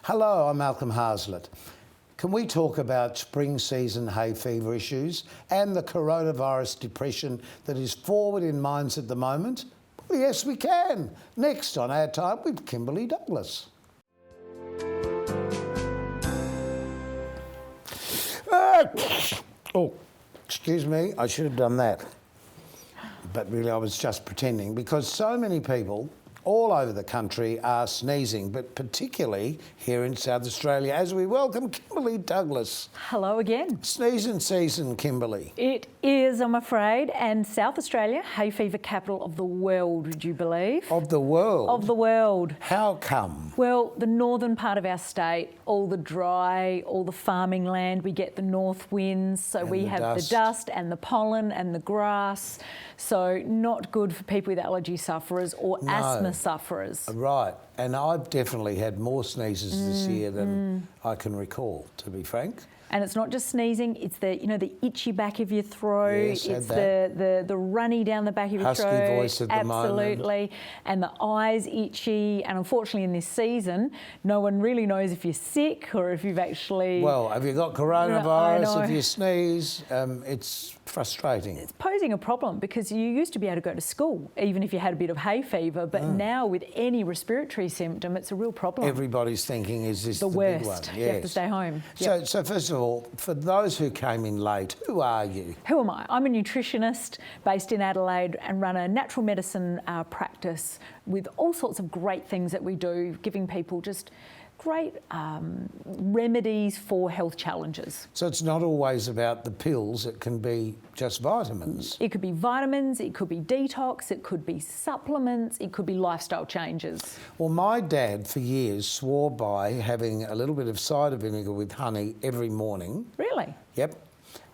Hello, I'm Malcolm Hazlitt. Can we talk about spring season hay fever issues and the coronavirus depression that is forward in minds at the moment? Well, yes, we can. Next on OurTime with Kimberley Douglas. Oh, excuse me, I should have done that. But really I was just pretending, because so many people all over the country are sneezing, but particularly here in South Australia, as we welcome Kimberley Douglas. Hello again. Sneezing season, Kimberley. It is, I'm afraid, and South Australia, hay fever capital of the world, would you believe? Of the world? Of the world. How come? Well, the northern part of our state, all the dry, all the farming land, we get the north winds, so And we the have dust. the dust and the pollen and the grass, so not good for people with allergy sufferers or asthma sufferers. Right, and I've definitely had more sneezes this year than I can recall, to be frank. And it's not just sneezing, it's the, you know, the itchy back of your throat, Yes, it's had the runny down the back of your Husky throat. voice at the moment. Absolutely. And the eyes itchy. And unfortunately in this season, no one really knows if you're sick or if you've actually... Well, have you got I coronavirus? know. If you sneeze, it's frustrating. It's posing a problem because you used to be able to go to school, even if you had a bit of hay fever, but now with any respiratory symptom, it's a real problem. Everybody's thinking, is this the the worst. big one? You have to stay home. So first of all, for those who came in late, who are you? Who am I? I'm a nutritionist based in Adelaide and run a natural medicine practice with all sorts of great things that we do, giving people just great remedies for health challenges. So it's not always about the pills, it can be just vitamins. It could be vitamins, it could be detox, it could be supplements, it could be lifestyle changes. Well, my dad for years swore by having a little bit of cider vinegar with honey every morning. Really? Yep.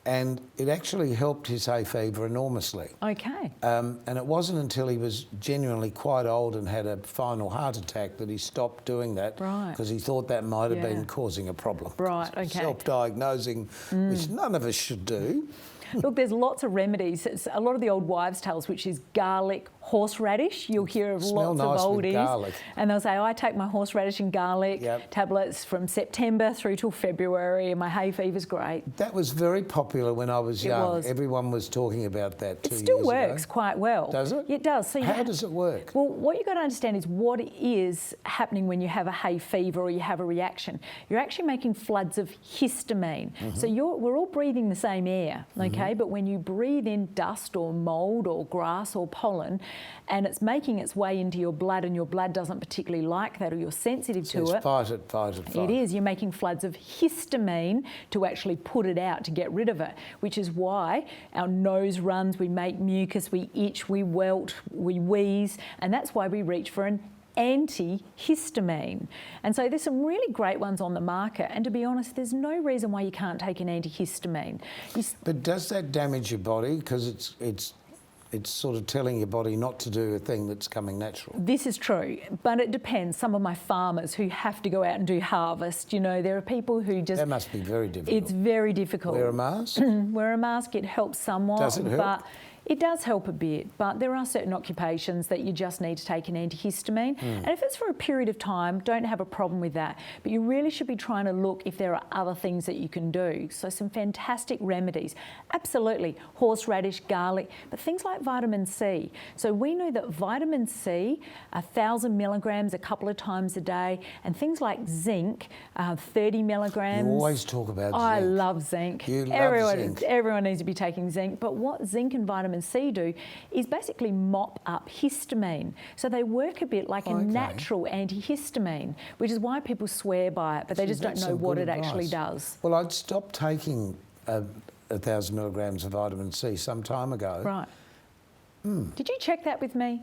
And it actually helped his hay fever enormously. Okay. And it wasn't until he was genuinely quite old and had a final heart attack that he stopped doing that. Right. Because he thought that might have been causing a problem. Right, okay. Self-diagnosing, which none of us should do. Look, there's lots of remedies. It's a lot of the old wives' tales, which is garlic, horseradish. You'll hear of Smell lots nice of with oldies. garlic. And they'll say, I take my horseradish and garlic tablets from September through till February and my hay fever's great. That was very popular when I was young. was. Everyone was talking about that 2 It years still ago. works quite well. Does it? It does. So How does it work? Well, what you've got to understand is what is happening when you have a hay fever or you have a reaction. You're actually making floods of histamine. So we're all breathing the same air, okay? But when you breathe in dust or mould or grass or pollen and it's making its way into your blood and your blood doesn't particularly like that or you're sensitive to it. Fight it, fight it, fight It is. You're making floods of histamine to actually put it out, to get rid of it, which is why our nose runs, we make mucus, we itch, we welt, we wheeze, and that's why we reach for an antihistamine. And so there's some really great ones on the market, and to be honest, there's no reason why you can't take an antihistamine. But does that damage your body? Because it's sort of telling your body not to do a thing that's coming natural. This is true, but it depends. Some of my farmers who have to go out and do harvest, you know, there are people who just... That must be very difficult. It's very difficult. Wear a mask? Wear a mask, it helps somewhat. Does it help? But it does help a bit, but there are certain occupations that you just need to take an antihistamine. And if it's for a period of time, don't have a problem with that. But you really should be trying to look if there are other things that you can do. So some fantastic remedies. Absolutely, horseradish, garlic, but things like vitamin C. So we know that vitamin C, 1,000 milligrams a couple of times a day, and things like zinc, 30 milligrams. You always talk about zinc. I love zinc. You love zinc. Everyone needs to be taking zinc. But what zinc and vitamin C do is basically mop up histamine. So they work a bit like a natural antihistamine, which is why people swear by it, but they just don't know what it actually does. Well, I'd stopped taking 1,000 milligrams of vitamin C some time ago. Right. Did you check that with me?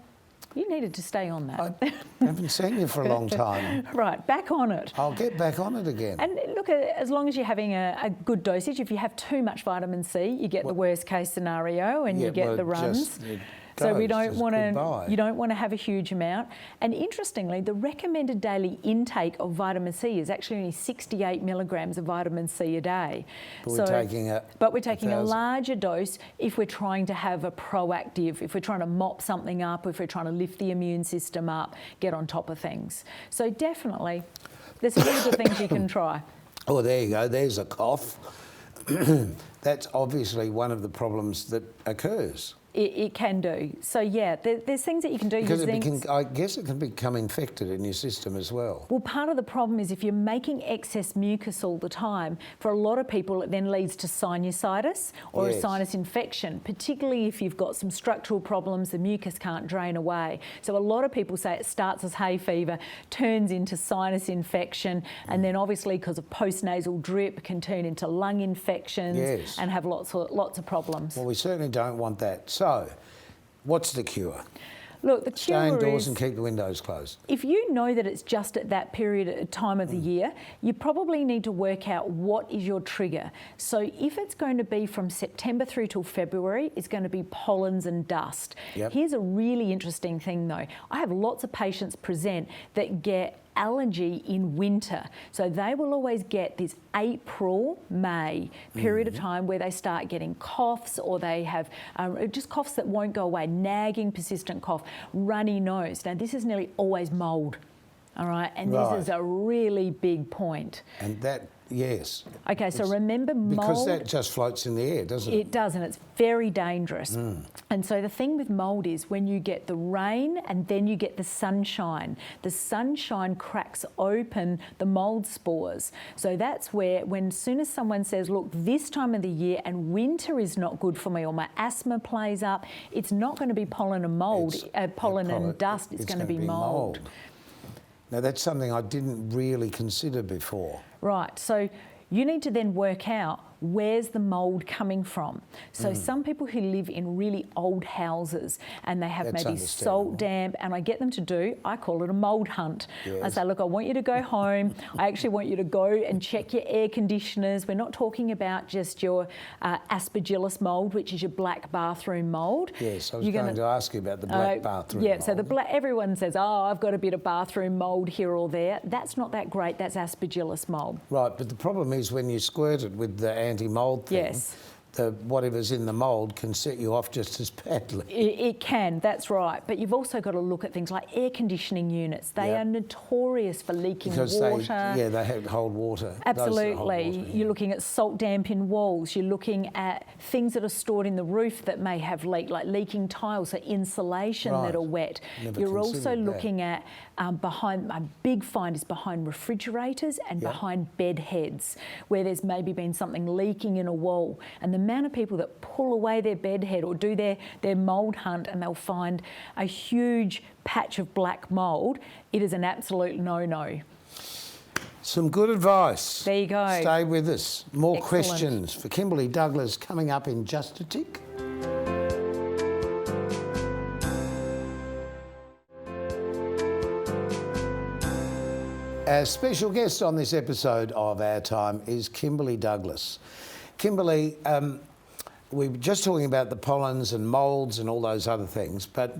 You needed to stay on that. I haven't seen you for a long time. Right, back on it. I'll get back on it again. And look, as long as you're having a good dosage, if you have too much vitamin C, you get the worst case scenario and you get the runs. So we don't want to. You don't want to have a huge amount. And interestingly, the recommended daily intake of vitamin C is actually only 68 milligrams of vitamin C a day. But we're taking a larger dose if we're trying to have a proactive, if we're trying to mop something up, if we're trying to lift the immune system up, get on top of things. So definitely. There's some really good things you can try. Oh, there you go. There's a cough. That's obviously one of the problems that occurs. It can do. So yeah, there's things that you can do. Because I guess it can become infected in your system as well. Well, part of the problem is if you're making excess mucus all the time, for a lot of people it then leads to sinusitis or a sinus infection, particularly if you've got some structural problems, the mucus can't drain away. So a lot of people say it starts as hay fever, turns into sinus infection, and then obviously because of postnasal drip can turn into lung infections and have lots of problems. Well, we certainly don't want that. So, what's the cure? Look, the cure Stay indoors is, and keep the windows closed. if you know that it's just at that period at time of the year, you probably need to work out what is your trigger. So if it's going to be from September through till February, it's going to be pollens and dust. Here's a really interesting thing though. I have lots of patients present that get allergy in winter. So they will always get this April, May period of time where they start getting coughs, or they have just coughs that won't go away, nagging, persistent cough, runny nose. Now this is nearly always mould, all right? And this is a really big point. And that, yes. Okay, so remember mould. Because that just floats in the air, doesn't it? It does, and it's very dangerous. And so the thing with mould is when you get the rain and then you get the sunshine cracks open the mould spores. So that's where, when soon as someone says, look, this time of the year and winter is not good for me, or my asthma plays up, it's not going to be pollen and mould, pollen and dust, it's going to be mould. Now that's something I didn't really consider before. Right, so you need to then work out where's the mould coming from. So some people who live in really old houses and they have maybe salt damp, and I get them to do, I call it a mould hunt. I say, look, I want you to go home. I actually want you to go and check your air conditioners. We're not talking about just your aspergillus mould, which is your black bathroom mould. Yes, I was going to ask you about the black bathroom mould. So the everyone says, oh, I've got a bit of bathroom mould here or there. That's not that great. That's aspergillus mould. Right, but the problem is when you squirt it with the anti-mould thing, the whatever's in the mould can set you off just as badly. It can, that's right. But you've also got to look at things like air conditioning units. They are notorious for leaking water. They hold water. Absolutely. You're looking at salt damp in walls. You're looking at things that are stored in the roof that may have leaked, like leaking tiles, so insulation that are wet. You're also looking at behind, a big find is behind refrigerators and behind bed heads, where there's maybe been something leaking in a wall. And the amount of people that pull away their bed head or do their mould hunt and they'll find a huge patch of black mould, it is an absolute no-no. Some good advice. There you go. Stay with us. More questions for Kimberley Douglas coming up in just a tick. Our special guest on this episode of Our Time is Kimberley Douglas. Kimberley, we were just talking about the pollens and moulds and all those other things, but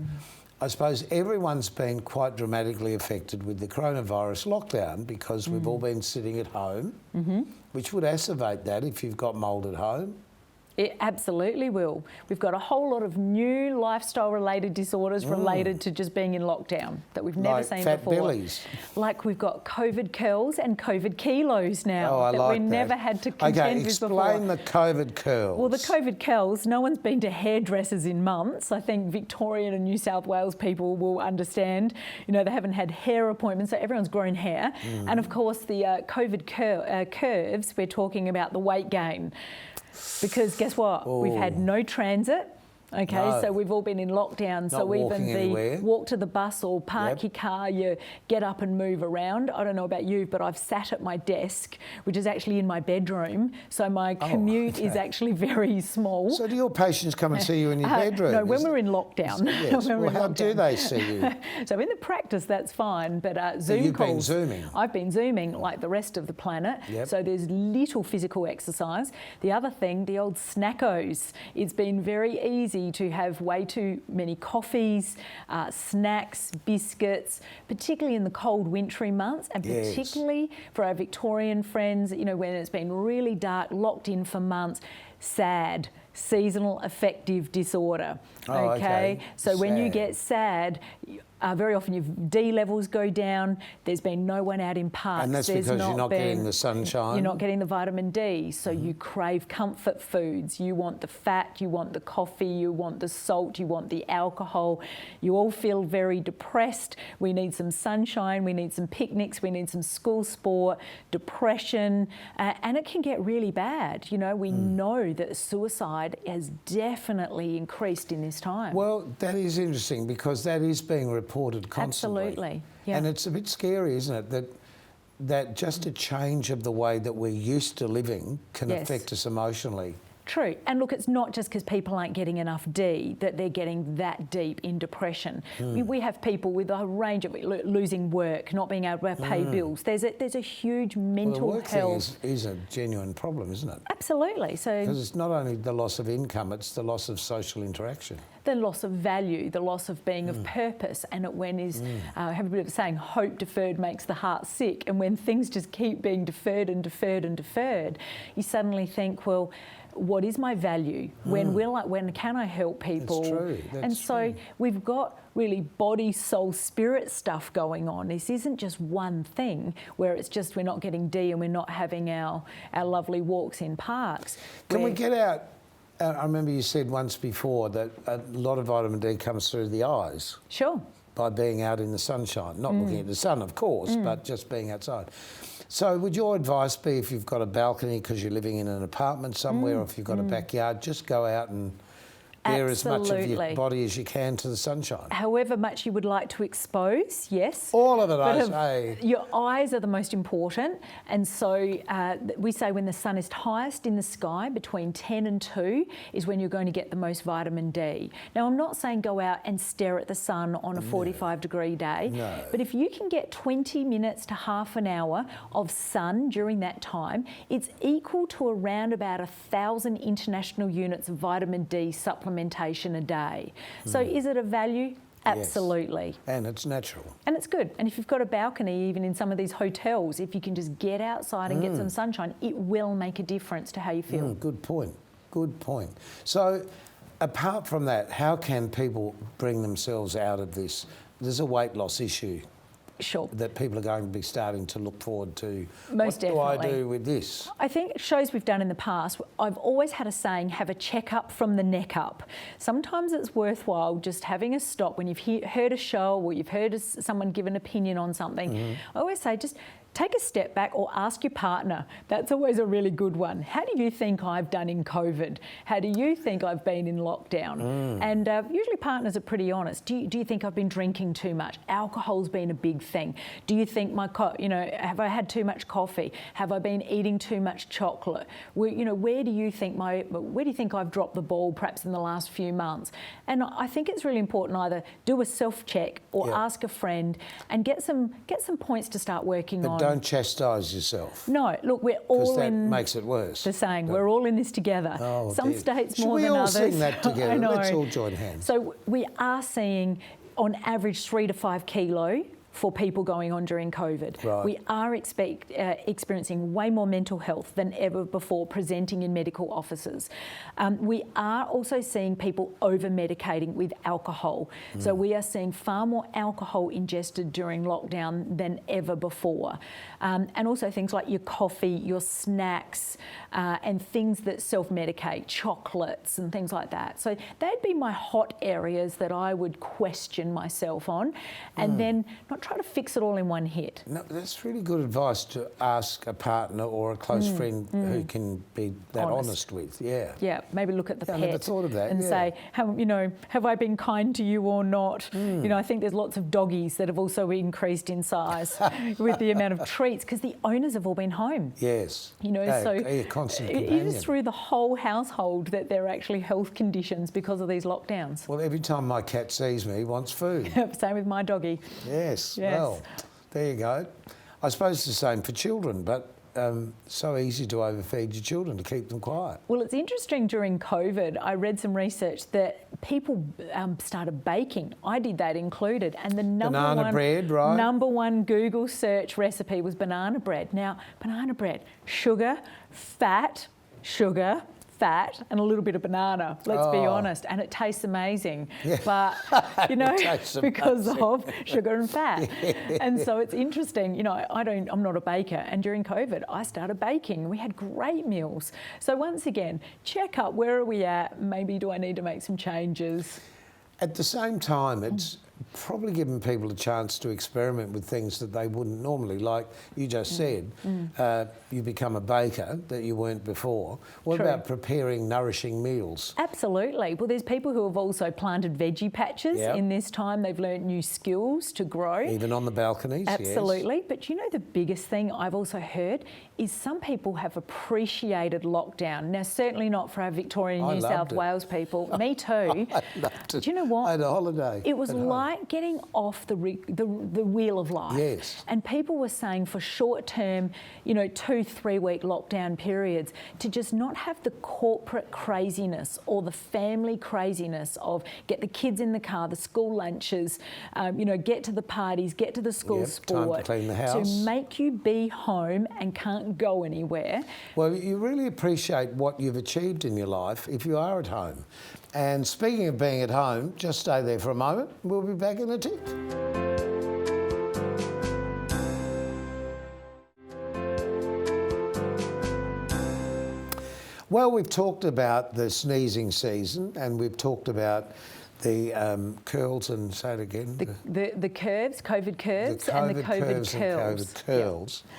I suppose everyone's been quite dramatically affected with the coronavirus lockdown because we've all been sitting at home, which would exacerbate that if you've got mould at home. It absolutely will. We've got a whole lot of new lifestyle-related disorders related to just being in lockdown that we've never seen fat before. Bellies. Like we've got COVID curls and COVID kilos now that we never had to contend with before. Explain the COVID curls. Well, the COVID curls, no one's been to hairdressers in months. I think Victorian and New South Wales people will understand. You know, they haven't had hair appointments, so everyone's grown hair. And of course, the COVID curves, we're talking about the weight gain. Because guess what? We've had no transit. Okay, so we've all been in lockdown. So even the walk to the bus or park your car, you get up and move around. I don't know about you, but I've sat at my desk, which is actually in my bedroom. So my commute is actually very small. So do your patients come and see you in your bedroom? No, when we're in lockdown. Well, how do they see you? So in the practice, that's fine. But Zoom calls. You've been Zooming? I've been Zooming like the rest of the planet. So there's little physical exercise. The other thing, the old snackos. It's been very easy to have way too many coffees, snacks, biscuits, particularly in the cold wintry months, and particularly for our Victorian friends, you know, when it's been really dark, locked in for months. SAD, seasonal affective disorder. So when you get SAD, Very often your D levels go down. There's been no one out in parks. And that's because you're not getting the sunshine. You're not getting the vitamin D, so you crave comfort foods. You want the fat, you want the coffee, you want the salt, you want the alcohol. You all feel very depressed. We need some sunshine, we need some picnics, we need some school sport, depression, and it can get really bad. You know, we know that suicide has definitely increased in this time. Well, that is interesting because that is being reported constantly. Absolutely. Yeah. And it's a bit scary, isn't it, that just a change of the way that we're used to living can affect us emotionally. True. And look, it's not just because people aren't getting enough D that they're getting that deep in depression. We have people with a range of losing work, not being able to pay bills. There's a huge mental work health. thing is a genuine problem, isn't it? Absolutely. So because it's not only the loss of income, it's the loss of social interaction. The loss of value, the loss of being of purpose, and I have a bit of a saying, hope deferred makes the heart sick. And when things just keep being deferred and deferred and deferred, you suddenly think, well, what is my value? When can I help people? That's true. And so we've got really body, soul, spirit stuff going on. This isn't just one thing where it's just we're not getting D and we're not having our lovely walks in parks. Can we get out? I remember you said once before that a lot of vitamin D comes through the eyes. Sure. By being out in the sunshine, not looking at the sun, of course, but just being outside. So would your advice be, if you've got a balcony because you're living in an apartment somewhere, or if you've got a backyard, just go out and bear as much of your body as you can to the sunshine? However much you would like to expose, yes. All of it, I say. Your eyes are the most important. And so we say when the sun is highest in the sky, between 10 and 2, is when you're going to get the most vitamin D. Now, I'm not saying go out and stare at the sun on a 45-degree day. No. But if you can get 20 minutes to half an hour of sun during that time, it's equal to around about 1,000 international units of vitamin D supplementation a day. So is it a value? Absolutely. Yes. And it's natural. And it's good. And if you've got a balcony, even in some of these hotels, if you can just get outside and get some sunshine, it will make a difference to how you feel. Good point. Good point. So apart from that, how can people bring themselves out of this? There's a weight loss issue. Sure. That people are going to be starting to look forward to. Most definitely. What do I do with this? I think shows we've done in the past, I've always had a saying, have a checkup from the neck up. Sometimes it's worthwhile just having a stop when you've heard a show or you've heard someone give an opinion on something. I always say just take a step back or ask your partner. That's always a really good one. How do you think I've done in COVID? How do you think I've been in lockdown? And usually partners are pretty honest. Do you think I've been drinking too much? Alcohol's been a big thing. Do you think have I had too much coffee? Have I been eating too much chocolate? Where do you think I've dropped the ball perhaps in the last few months? And I think it's really important either do a self-check or ask a friend and get some points to start working on. Don't chastise yourself. No, look, we're all that in. Makes it worse. The saying, we're all in this together. Oh, Some dear. states Should more than others. We all sing that together. I know. Let's all join hands. So we are seeing, on average, 3 to 5 kilo for people going on during COVID. Right. We are experiencing way more mental health than ever before presenting in medical offices. We are also seeing people over-medicating with alcohol. So we are seeing far more alcohol ingested during lockdown than ever before. And also things like your coffee, your snacks, and things that self-medicate, chocolates and things like that. So they'd be my hot areas that I would question myself on, and then not try to fix it all in one hit. No, that's really good advice to ask a partner or a close friend who can be that honest with. Yeah. Yeah, maybe look at the pet. I never thought of that. And say, have I been kind to you or not? I think there's lots of doggies that have also increased in size with the amount of treats because the owners have all been home. Yes. So a constant it companion. is through the whole household that there are actually health conditions because of these lockdowns. Well, every time my cat sees me, he wants food. Same with my doggy. Yes. Well, there you go. I suppose it's the same for children, but so easy to overfeed your children to keep them quiet. Well, it's interesting during COVID, I read some research that people started baking. I did that included. And the number one Google search recipe was banana bread. Now, banana bread, sugar, fat, fat and a little bit of banana, let's be honest, and it tastes amazing. Yeah. But, you know, because amazing. of sugar and fat. And so it's interesting, you know, I'm not a baker, and during COVID I started baking and we had great meals. So once again, check up, where are we at? Maybe do I need to make some changes? At the same time, it's probably giving people a chance to experiment with things that they wouldn't normally. Like you just said, you become a baker that you weren't before. What True. about preparing nourishing meals? Absolutely. Well, there's people who have also planted veggie patches in this time. They've learnt new skills to grow. Even on the balconies, Absolutely. yes. But you know, the biggest thing I've also heard is some people have appreciated lockdown. Now, certainly not for our Victorian I New loved South it. Wales people. Me too. I loved it. Do you know what? I had a holiday. It was at home. like getting off the wheel of life. Yes. And people were saying for short-term, you know, 2-3 week lockdown periods, to just not have the corporate craziness or the family craziness of get the kids in the car, the school lunches, you know, get to the parties, get to the school sport. Time to clean the house. To make you be home and can't go anywhere. Well, you really appreciate what you've achieved in your life if you are at home. And speaking of being at home, just stay there for a moment. We'll be back in a tick. Well, we've talked about the sneezing season, and we've talked about the curls, and say it again. The curves, COVID curves, and the COVID curves curls. And COVID curls. Yep.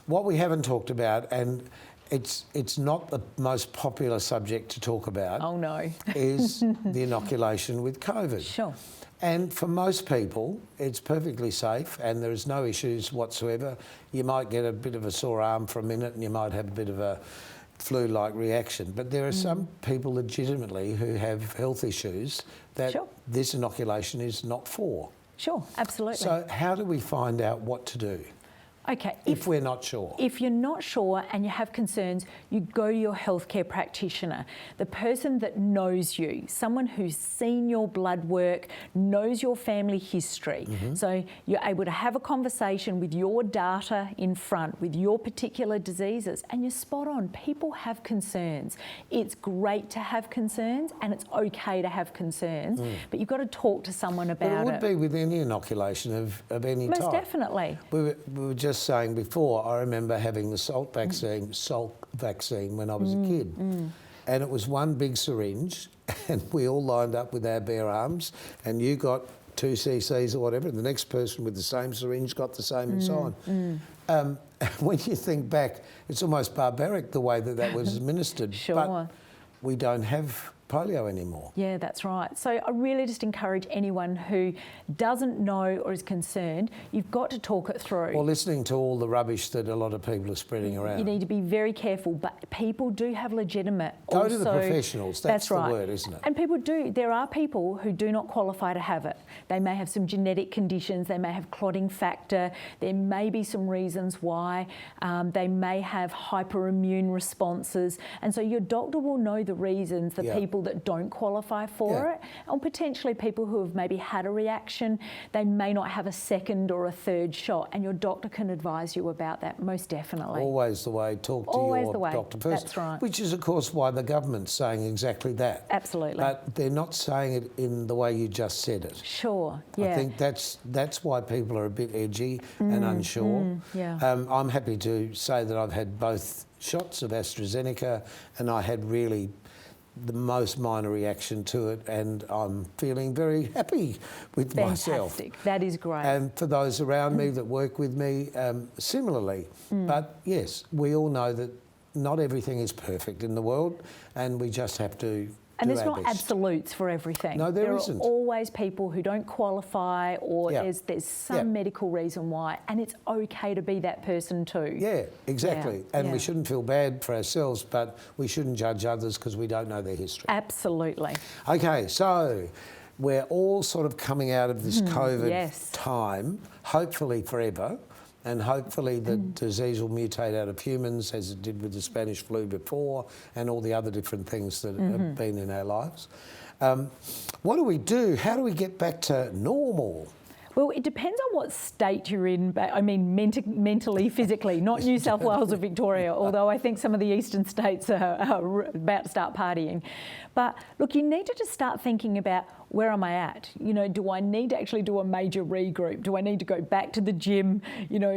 What we haven't talked about, and it's not the most popular subject to talk about. Oh no. Is the inoculation with COVID. Sure. And for most people, it's perfectly safe and there is no issues whatsoever. You might get a bit of a sore arm for a minute and you might have a bit of a flu-like reaction. But there are some people legitimately who have health issues that this inoculation is not for. Sure, absolutely. So how do we find out what to do? Okay. If we're not sure. If you're not sure and you have concerns, you go to your healthcare practitioner, the person that knows you, someone who's seen your blood work, knows your family history. So you're able to have a conversation with your data in front, with your particular diseases, and you're spot on. People have concerns. It's great to have concerns and it's okay to have concerns, but you've got to talk to someone about it. But it would be with any inoculation of any type. Most definitely. We were just saying before, I remember having the salk vaccine when I was a kid. And it was one big syringe and we all lined up with our bare arms and you got 2 cc's or whatever and the next person with the same syringe got the same and so on. When you think back, it's almost barbaric the way that was administered. Sure. But we don't have polio anymore. Yeah, that's right. So I really just encourage anyone who doesn't know or is concerned, you've got to talk it through. Or listening to all the rubbish that a lot of people are spreading around. You need to be very careful, but people do have legitimate... Go to the professionals, that's the word, isn't it? And people do. There are people who do not qualify to have it. They may have some genetic conditions, they may have clotting factor, there may be some reasons why, they may have hyperimmune responses, and so your doctor will know the reasons, the people that don't qualify for it, or potentially people who have maybe had a reaction, they may not have a second or a third shot, and your doctor can advise you about that, most definitely. Always the way, talk to your doctor first. That's right. Which is, of course, why the government's saying exactly that. Absolutely. But they're not saying it in the way you just said it. Sure, yeah. I think that's why people are a bit edgy and unsure. I'm happy to say that I've had both shots of AstraZeneca and I had really the most minor reaction to it and I'm feeling very happy with myself. Fantastic, that is great. And for those around me that work with me, similarly. But yes, we all know that not everything is perfect in the world and we just have to And there's not best. Absolutes for everything. No, there isn't. There are always people who don't qualify or there's some medical reason why, and it's okay to be that person too. Yeah, exactly. Yeah, and we shouldn't feel bad for ourselves, but we shouldn't judge others because we don't know their history. Absolutely. Okay, so we're all sort of coming out of this COVID time, hopefully forever. And hopefully the disease will mutate out of humans as it did with the Spanish flu before and all the other different things that have been in our lives. What do we do? How do we get back to normal? Well, it depends on what state you're in, but I mean mentally, physically, not New South Wales or Victoria, although I think some of the eastern states are about to start partying. But look, you need to just start thinking about, where am I at? You know, do I need to actually do a major regroup? Do I need to go back to the gym? You know,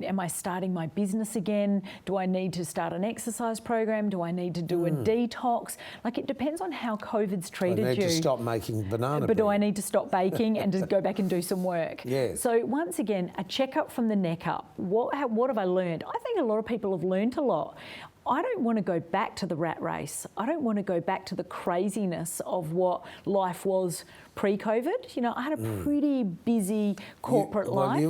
am I starting my business again? Do I need to start an exercise program? Do I need to do a detox? Like, it depends on how COVID's treated you. I need to stop making banana But bread. do I need to stop baking and just go back and do some work? Yeah. So once again, a checkup from the neck up. What have I learned? I think a lot of people have learned a lot. I don't want to go back to the rat race. I don't want to go back to the craziness of what life was pre-COVID. You know, I had a pretty busy corporate life. You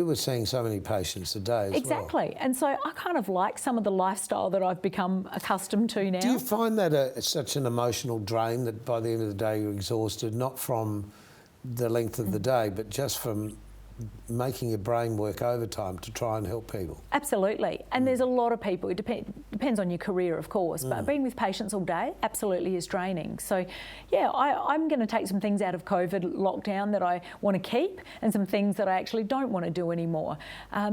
were seeing so many patients a day as Exactly. well. And so I kind of like some of the lifestyle that I've become accustomed to now. Do you find that such an emotional drain that by the end of the day you're exhausted, not from the length of the day, but just from making your brain work overtime to try and help people? Absolutely. And there's a lot of people, it depends on your career, of course, but being with patients all day absolutely is draining. So, yeah, I'm going to take some things out of COVID lockdown that I want to keep and some things that I actually don't want to do anymore.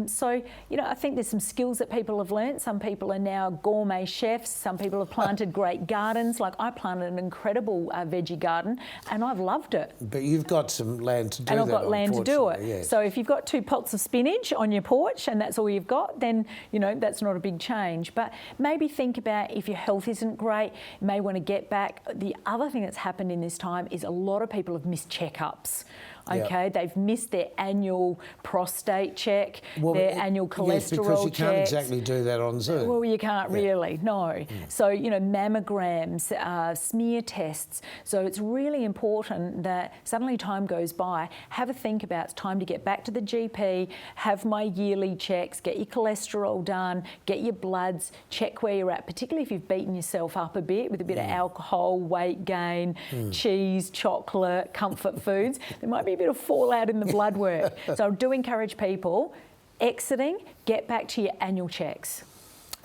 So, you know, I think there's some skills that people have learnt. Some people are now gourmet chefs. Some people have planted great gardens. Like, I planted an incredible veggie garden and I've loved it. But you've got some land to do that, and I've got land to do it. Yes. So if you've got 2 pots of spinach on your porch and that's all you've got, then, you know, that's not a big change. But maybe think about, if your health isn't great, you may want to get back. The other thing that's happened in this time is a lot of people have missed checkups. Okay, they've missed their annual prostate check, their annual cholesterol yes, because you can't checks. exactly do that on Zoom. Well, you can't really, no. So, you know, mammograms, smear tests. So it's really important that suddenly time goes by, have a think about, it's time to get back to the GP, have my yearly checks, get your cholesterol done, get your bloods, check where you're at, particularly if you've beaten yourself up a bit with a bit of alcohol, weight gain, cheese, chocolate, comfort foods. There might be a bit of fallout in the blood work. So I do encourage people, exiting, get back to your annual checks.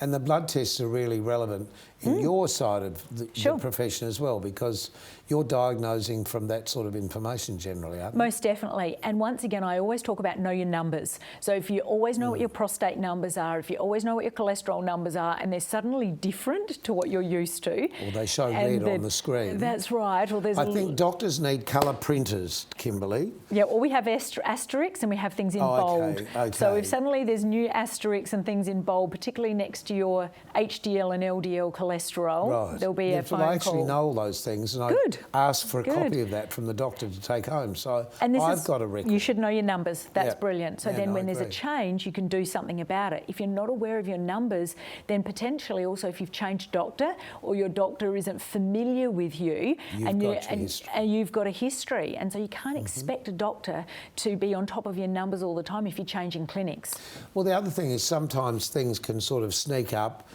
And the blood tests are really relevant in your side of the profession as well, because you're diagnosing from that sort of information generally, aren't you? Most definitely. And once again, I always talk about know your numbers. So if you always know what your prostate numbers are, if you always know what your cholesterol numbers are, and they're suddenly different to what you're used to. Well, they show red on the screen. That's right. Well, there's I think doctors need colour printers, Kimberley. Yeah, well, we have asterisks and we have things in bold. Okay. So if suddenly there's new asterisks and things in bold, particularly next to your HDL and LDL cholesterol, there'll be a phone call. I actually know all those things, and I asked for a copy of that from the doctor to take home. So I've got a record. You should know your numbers. That's brilliant. So then when there's a change, you can do something about it. If you're not aware of your numbers, then potentially also if you've changed doctor or your doctor isn't familiar with you, and you've got a history. And so you can't expect a doctor to be on top of your numbers all the time if you're changing clinics. Well, the other thing is sometimes things can sort of sneak up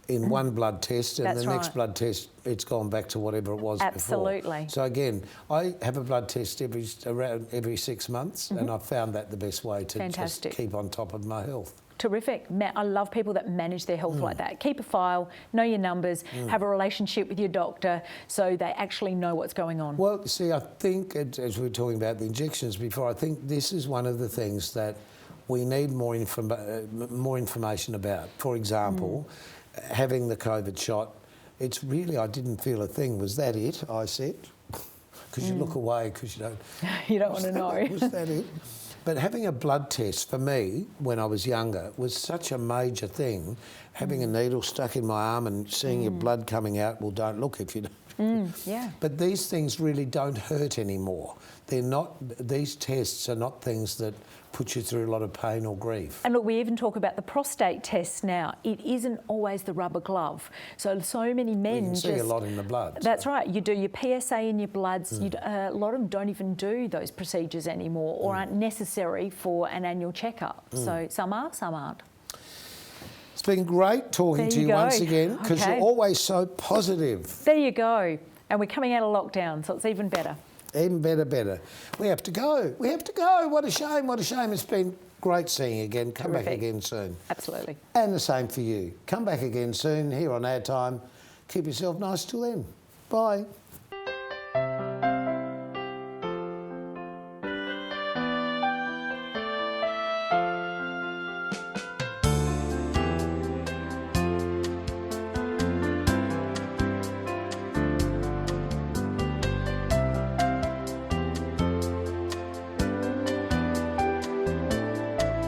in one blood test, and the next blood test, it's gone back to whatever it was before. Absolutely. So again, I have a blood test around every 6 months, and I've found that the best way to just keep on top of my health. Terrific. I love people that manage their health like that. Keep a file, know your numbers, have a relationship with your doctor so they actually know what's going on. Well, see, I think, as we were talking about the injections before, I think this is one of the things that we need more information about. For example, having the COVID shot, it's really, I didn't feel a thing. Was that it? I said, because you look away because you don't... You don't want to know. Was that it? But having a blood test, for me, when I was younger, was such a major thing. Having a needle stuck in my arm and seeing your blood coming out, well, don't look if you don't. But these things really don't hurt anymore. They're not, these tests are not things that put you through a lot of pain or grief. And look, we even talk about the prostate tests now. It isn't always the rubber glove. So many men you can see a lot in the blood. That's right. You do your PSA in your bloods. A lot of them don't even do those procedures anymore or aren't necessary for an annual checkup. So some are, some aren't. It's been great talking to you once again, because you're always so positive. There you go. And we're coming out of lockdown, so it's even better. Even better. We have to go. We have to go. What a shame. What a shame. It's been great seeing you again. Come back again soon. Absolutely. And the same for you. Come back again soon here on OurTime. Keep yourself nice till then. Bye.